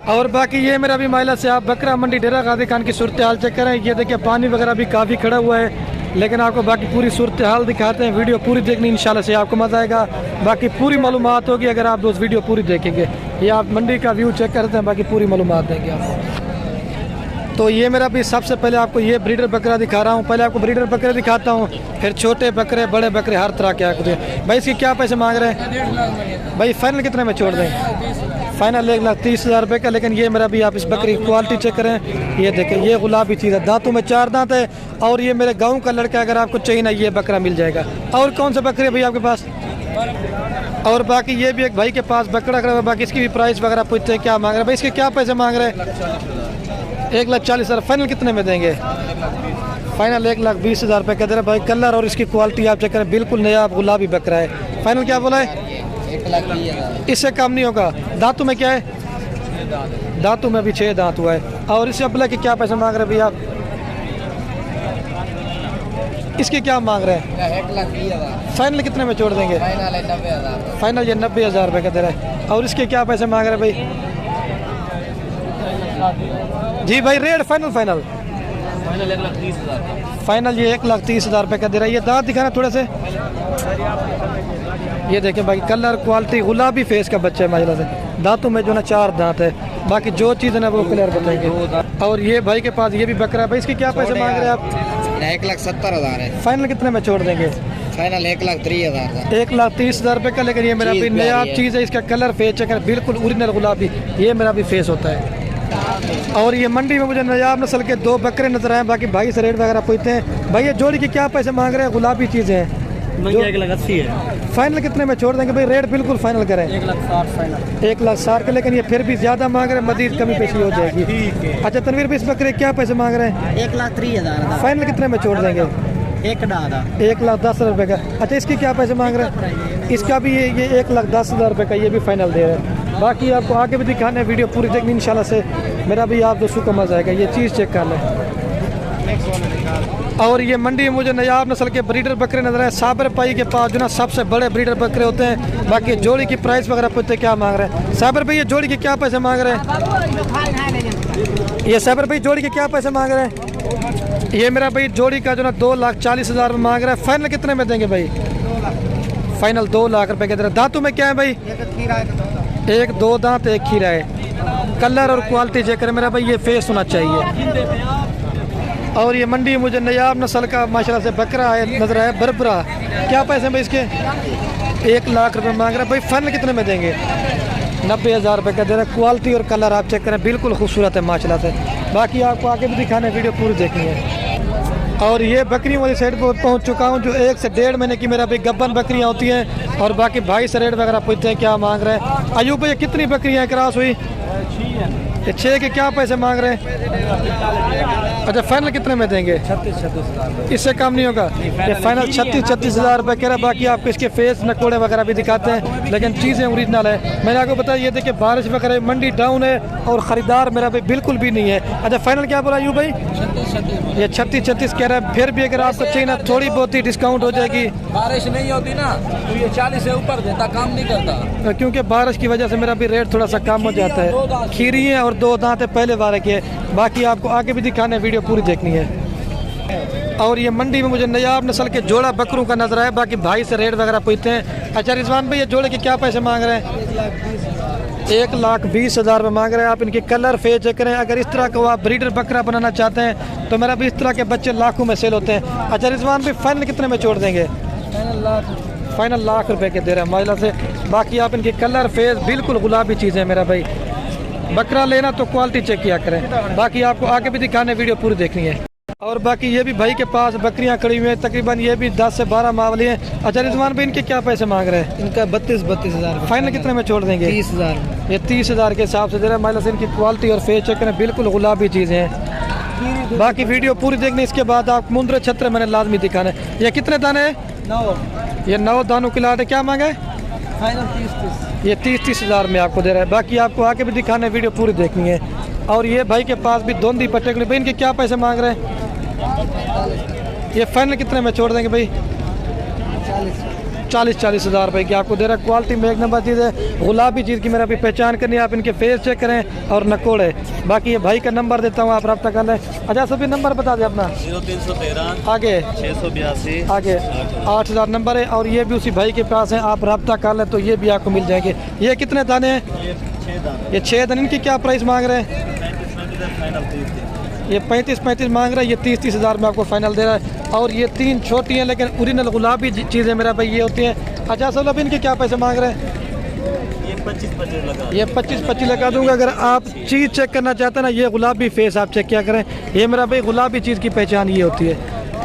और बाकी ये मेरा भी महिला से आप बकरा मंडी डेरा गाजी खान की सूरत हाल चेक करें। ये देखिए पानी वगैरह भी काफ़ी खड़ा हुआ है, लेकिन आपको बाकी पूरी सूरत हाल दिखाते हैं। वीडियो पूरी देखनी इंशाल्लाह से आपको मज़ा आएगा। बाकी पूरी मालूमात होगी अगर आप दोस्त वीडियो पूरी देखेंगे। ये आप मंडी का व्यू चेक करते हैं, बाकी पूरी मालूमात देंगे आपको। तो ये मेरा भी सबसे पहले आपको ये ब्रीडर बकरा दिखा रहा हूँ। पहले आपको ब्रीडर बकरे दिखाता हूँ, फिर छोटे बकरे बड़े बकरे हर तरह के आपको। भाई इसके क्या पैसे मांग रहे हैं भाई? फाइनल कितने में छोड़ दें? फाइनल 1,30,000 रुपये का। लेकिन ये मेरा भी आप इस बकरी की क्वालिटी चेक करें। ये देखें, ये गुलाबी चीज़ है, दांतों में 4 दांत है। और ये मेरे गाँव का लड़का, अगर आपको चाहिए ना ये बकरा मिल जाएगा। और कौन सा बकरी है भाई आपके पास? और बाकी ये भी एक भाई के पास बकरा खड़ा हुआ। बाकी इसकी भी प्राइस वगैरह पूछते हैं क्या मांग रहे हैं। भाई इसके क्या पैसे मांग रहे हैं? 1,40,000। फाइनल कितने में देंगे? फाइनल 1,20,000 रुपये का दे रहा भाई। कलर और इसकी क्वालिटी आप चेक करें, बिल्कुल नया गुलाबी बकरा है। फाइनल क्या बोला है? 1,20,000। इससे कम नहीं होगा। दांतों में क्या है? दांतों में भी 6 दांत हुआ है। और इससे अब्ला के क्या पैसे मांग रहे हैं भैया आप? इसके क्या मांग रहे हैं? 1,20,000। फाइनल कितने में छोड़ देंगे? फाइनल 90,000। फाइनल ये 90,000 रुपये का दे रहा है। और इसके क्या पैसे मांग रहे हैं भाई? जी भाई रेट फाइनल फाइनल 1,30,000। फाइनल ये 1,30,000 रुपये का दे रहा है। ये दांत दिखाना थोड़े से। ये देखें भाई, कलर क्वालिटी गुलाबी फेस का बच्चा है माशाल्लाह से। दांतों में जो ना 4 दांत है। बाकी जो चीज़ है ना वो क्लियर बताएंगे। और ये भाई के पास ये भी बकरा है। भाई इसके क्या पैसे मांग रहे हैं आप? 1,70,000 है। फाइनल कितने में छोड़ देंगे? फाइनल 1,30,000। 1,30,000 रुपये का। लेकिन ये मेरा भी नया चीज़ है, इसका कलर फेस चेक है, बिल्कुल ओरिजिनल गुलाबी। ये मेरा भी फेस होता है। और ये मंडी में मुझे नयाब नस्ल के 2 बकरे नजर आए। बाकी भाई से रेट वगैरह पूछते हैं। भाई ये जोड़ी के क्या पैसे मांग रहे हैं? गुलाबी चीज़ें हैं, 1,80,000 है। फाइनल कितने में छोड़ देंगे भाई? रेट बिल्कुल फाइनल करें। 1,60,000 फाइनल। 1,60,000 का। लेकिन ये फिर भी ज़्यादा मांग रहे हैं, मजीद कमी पेशी हो जाएगी। अच्छा तनवीर भाई, इस बकरे क्या पैसे मांग रहे हैं? 1,30,000। फाइनल कितने में छोड़ देंगे? 1,10,000 रुपये का। अच्छा इसके क्या पैसे मांग रहे हैं? इसका भी ये 1,10,000 रुपये का ये भी फाइनल दे रहे हैं। बाकी आपको आगे भी दिखाना है, वीडियो पूरी देखनी इंशाल्लाह से। मेरा भी आप दोस्तों को मज़ा आएगा। ये चीज़ चेक कर लें। और ये मंडी में मुझे नयाब नस्ल के ब्रीडर बकरे नजर आए। साबर भाई के पास जो ना सबसे बड़े ब्रीडर बकरे होते हैं। बाकी जोड़ी की प्राइस वगैरह पूछते हैं क्या मांग रहे हैं। साबर भाई ये जोड़ी के क्या पैसे मांग रहे हैं? ये साबर भाई जोड़ी के क्या पैसे मांग रहे हैं? ये मेरा भाई जोड़ी का जो ना 2,40,000 में मांग रहा है। फाइनल कितने में देंगे भाई? फाइनल 2 लाख रुपए के दे रहे हैं। दांतों में क्या है भाई? 1-2 दांत, 1 खीरा है। कलर और क्वालिटी चेक करें मेरा भाई, ये फेस होना चाहिए। और ये मंडी में मुझे नयाब नस्ल का माशाल्लाह से बकरा है नजर आया, बरबरा। क्या पैसे हैं भाई इसके? 1 लाख रुपए मांग रहा है भाई। फाइनल कितने में देंगे? 90,000 रुपये का दे रहा है। क्वालिटी और कलर आप चेक करें, बिल्कुल खूबसूरत है माशाल्लाह से। बाकी आपको आगे भी दिखाने, वीडियो पूरी देखनी है। और ये बकरियों वाली साइड पर पहुंच चुका हूं, जो 1 से 1.5 महीने की मेरा भी गब्बन बकरियां होती हैं। और बाकी भाई से रेट वगैरह पूछते हैं क्या मांग रहे हैं। अयूब भाई कितनी बकरियां क्रॉस हुई? 6 के क्या पैसे मांग रहे हैं? अच्छा फाइनल कितने में देंगे? 36,000। इससे कम नहीं होगा। ये फाइनल 36,000 रुपये कह रहा है। बाकी आपको इसके फेस नकोड़े वगैरह भी दिखाते हैं, लेकिन चीज़ें ओरिजिनल है। मैंने आपको बताया, ये देखिए बारिश वगैरह, मंडी डाउन है और ख़रीदार मेरा भाई बिल्कुल भी नहीं है। अच्छा फाइनल क्या बोला यूँ भाई? ये 36 कह रहा है। फिर भी अगर आपको चाहिए ना थोड़ी बहुत ही डिस्काउंट हो जाएगी। बारिश नहीं होती ना तो ये 40 से ऊपर देता, काम नहीं करता। क्योंकि बारिश की वजह से मेरा भी रेट थोड़ा सा कम हो जाता है। खीरी है और 2 दांत है, पहले बार के। बाकी आपको आगे भी दिखाने, वीडियो पूरी देखनी है। और ये मंडी में मुझे नयाब नस्ल के जोड़ा बकरों का नजर आया। बाकी भाई से रेट वगैरह पूछते हैं। अच्छा रिजवान भाई, ये जोड़े के क्या पैसे मांग रहे हैं? 1,20,000 रुपये मांग रहे हैं। आप इनके कलर फेस चेक करें। अगर इस तरह का आप ब्रीडर बकरा बनाना चाहते हैं तो मेरा भी इस तरह के बच्चे लाखों में सेल होते हैं। अच्छा रिजवान भाई, फाइनल कितने में छोड़ देंगे? फाइनल लाख रुपए के दे रहे हैं माइला से। बाकी आप इनके कलर फेस बिल्कुल गुलाबी चीज़ें मेरा भाई। बकरा लेना तो क्वालिटी चेक किया करें। बाकी आपको आगे भी दिखाने, वीडियो पूरी देखनी है। और बाकी ये भी भाई के पास बकरियां खड़ी हुई हैं, तकरीबन ये भी 10 से 12 माह वाली हैं। अच्छा रिजवान भाई, इनके क्या पैसे मांग रहे हैं? इनका 32,000। फाइनल कितने में छोड़ देंगे? 30,000। ये 30,000 के हिसाब से दे रहा है माइला से। इनकी क्वालिटी और फेस चेक करें, बिल्कुल गुलाबी चीज़ें हैं। बाकी वीडियो पूरी देखनी, इसके बाद आप मुंद्रे छत्र मैंने लाजमी दिखाना है। ये कितने दाने हैं? 9। ये 9 दानों की लाट है। क्या मांगा है? फाइनल 30,000। ये 30,000 में आपको दे रहा है। बाकी आपको आगे भी दिखाना है, वीडियो पूरी देखनी है। और ये भाई के पास भी दोंदी पट्टे भाई, इनके क्या पैसे मांग रहे हैं? ये फाइनल कितने में छोड़ देंगे भाई? 40-40 हज़ार रुपये की आपको दे रहा है। क्वालिटी में एक नंबर चीज़ है। गुलाबी चीज़ की मेरा अभी पहचान करनी है, आप इनके फेस चेक करें और नकोड़े। बाकी ये भाई का नंबर देता हूँ, आप रब्ता कर लें। अच्छा सभी नंबर बता दें अपना। 0313 आगे 682 आगे 8000 नंबर है और ये भी उसी भाई के पास है, आप रब्ता कर लें तो ये भी आपको मिल जाएंगे। ये कितने दाने हैं? ये 6 दाने। इनकी क्या प्राइस मांग रहे हैं? ये 35 मांग रहा है, ये 30 हज़ार में आपको फाइनल दे रहा है। और ये 3 छोटी हैं लेकिन ओरिजिनल गुलाबी चीज़ें मेरा भाई ये होती हैं। अच्छा सब अभी इनके क्या पैसे मांग रहे हैं? ये 25 लगा दूंगा। अगर आप चीज़ चेक करना चाहते हैं ना, ये गुलाबी फेस आप चेक किया करें, ये मेरा भाई गुलाबी चीज़ की पहचान ये होती है।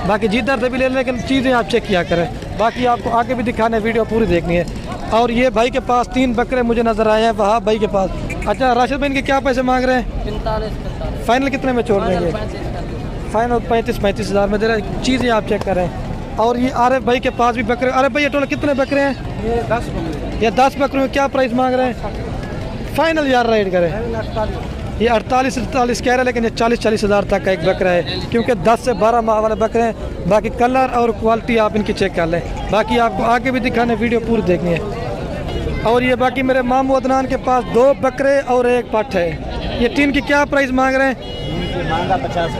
बाकी जिधर से भी ले लें लेकिन चीज़ें आप चेक किया करें। बाकी आपको आगे भी दिखाना है, वीडियो पूरी देखनी है। और ये भाई के पास 3 बकरे मुझे नज़र आए हैं, वहाँ भाई के पास। अच्छा राशिद भाई इनके क्या पैसे मांग रहे हैं? 45 फाइनल कितने में छोड़ देंगे? फाइनल 35 हज़ार में दे रहे हैं। चीज़ें आप चेक करें। और ये आरिफ भाई के पास भी बकरे। अरे भाई ये टोटल कितने बकरे हैं? ये 10 बकरों में क्या प्राइस मांग रहे हैं? फाइनल यार रेट करें। ये 48 कह रहे हैं लेकिन ये 40 हज़ार तक का एक बकरा है, क्योंकि 10 से 12 माह वाले बकरे हैं। बाकी कलर और क्वालिटी आप इनकी चेक कर लें। बाकी आपको आगे भी दिखाने, वीडियो पूरी देखनी है। और ये बाकी मेरे मामू अदनान के पास 2 बकरे और 1 पठ है। ये 3 की क्या प्राइस मांग रहे हैं? मांगा 50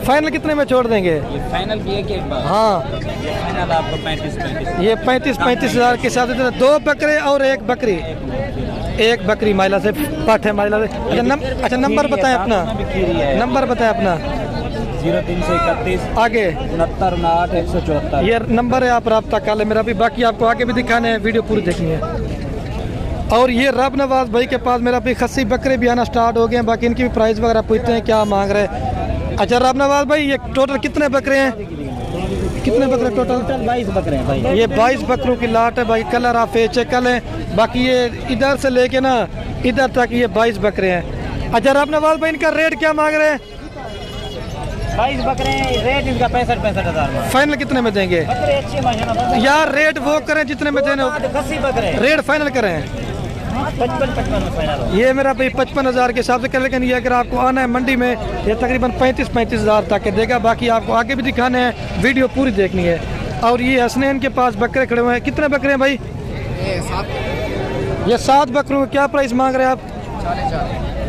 फाइनल कितने में छोड़ देंगे? फाइनल किए कि हाँ फाइनल आपको 35 ये 35 हज़ार के साथ 2 बकरे और 1 बकरी। 1 बकरी माइला से पठ है माइला से। अच्छा नंबर बताएं अपना। नंबर बताएं अपना। 0331 आगे 69 174। ये नंबर है, आप रब्ता कर ले मेरा भी। बाकी आपको आगे भी दिखाने हैं, वीडियो पूरी देखनी है। और ये रब नवाज भाई के पास मेरा भी खस्सी बकरे भी आना स्टार्ट हो गए हैं। बाकी इनकी भी प्राइस वगैरह पूछते हैं क्या मांग रहे हैं। अच्छा रब नवाज भाई ये टोटल कितने बकरे हैं? कितने बकरे टोटल? 22 बकरे हैं भाई। ये 22 बकरों की लाट है भाई। कलर आप फेस चेक कर लें। बाकी ये इधर से लेके ना इधर तक ये 22 बकरे हैं। अच्छा रब नवाज भाई इनका रेट क्या मांग रहे हैं? 22 बकरे रेट इनका 65 हज़ार। फाइनल कितने में देंगे? बकरे अच्छे माशाल्लाह। यार रेट वो करें जितने में देने हो। 80 बकरे रेट फाइनल करें। 55 में फाइनल। ये मेरा भाई 55 हज़ार के हिसाब से कर, लेकिन ये अगर आपको आना है मंडी में ये तकरीबन 35 हज़ार तक के देगा। बाकी आपको आगे भी दिखाने हैं, वीडियो पूरी देखनी है। और ये हसनैन के पास बकरे खड़े हुए हैं। कितने बकरे हैं भाई? ये 7 बकरों में क्या प्राइस मांग रहे हैं आप?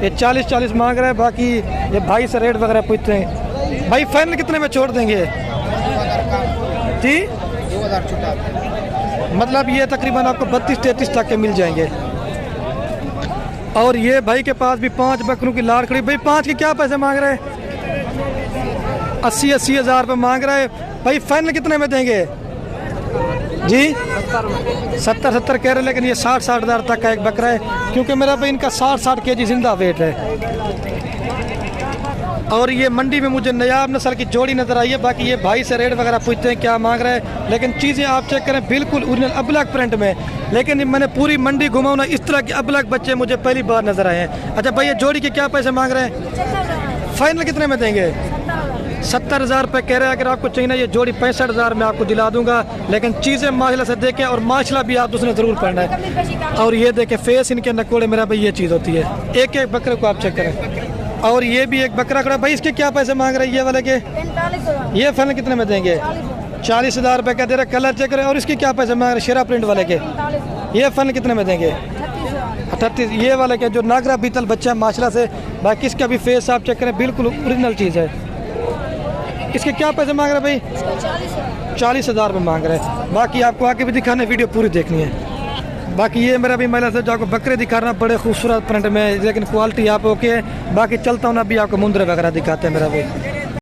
ये 40 मांग रहे हैं। बाकी ये भाई से रेट वगैरह पूछते हैं। भाई फाइनल कितने में छोड़ देंगे जी? 2000 छुट्टा। मतलब ये तकरीबन आपको 32-33 तक के मिल जाएंगे। और ये भाई के पास भी 5 बकरों की लाड़ खड़ी। भाई 5 के क्या पैसे मांग रहे हैं? 80 हज़ार रुपये मांग रहा है भाई। फाइनल कितने में देंगे जी? 70 कह रहे हैं, लेकिन ये 60 हज़ार तक का एक बकरा है, क्योंकि मेरा भाई इनका 60 kg जिंदा वेट है। और ये मंडी में मुझे नयाब नस्ल की जोड़ी नजर आई है। बाकी ये भाई से रेट वगैरह पूछते हैं क्या मांग रहा है, लेकिन चीज़ें आप चेक करें बिल्कुल ओरिजिनल अबलग प्रिंट में। लेकिन मैंने पूरी मंडी घुमाऊँ ना, इस तरह के अबलग बच्चे मुझे पहली बार नजर आए हैं। अच्छा भाई ये जोड़ी के क्या पैसे मांग रहे हैं? फाइनल कितने में देंगे? 70 हज़ार रुपये कह रहे हैं। अगर आपको चाहिए ना ये जोड़ी 65 हज़ार में आपको दिला दूंगा। लेकिन चीज़ें माशाल्लाह से देखें, और माशाल्लाह भी आप दूसरे ज़रूर पढ़ना है। और ये देखें फेस इनके नकोड़े, मेरा भाई ये चीज़ होती है। एक एक बकरे को आप चेक करें। और ये भी एक बकरा खड़ा भाई, इसके क्या पैसे मांग रहे हैं ये वाले के? 45 ये फाइनल कितने में देंगे? 40 हज़ार रुपये का दे रहे। कलर चेक करें। और इसके क्या पैसे मांग रहे हैं शेरा प्रिंट वाले के? ये फाइनल कितने में देंगे? 38। ये वाले के जो नागरा बीतल बच्चा है माशाल्लाह से, बाकी इसका भी फेस आप चेक करें बिल्कुल ओरिजिनल चीज़ है। इसके क्या पैसे मांग रहे हैं भाई? 40 हज़ार में मांग रहे हैं। बाकी आपको आगे भी दिखाने, वीडियो पूरी देखनी है। बाकी ये मेरा भी महिला से जो आपको बकरे दिखा रहा बड़े खूबसूरत प्रिंट में, लेकिन क्वालिटी आप ओके है। बाकी चलता हूँ ना, अभी आपको मुंदरे वगैरह दिखाते हैं मेरा भी।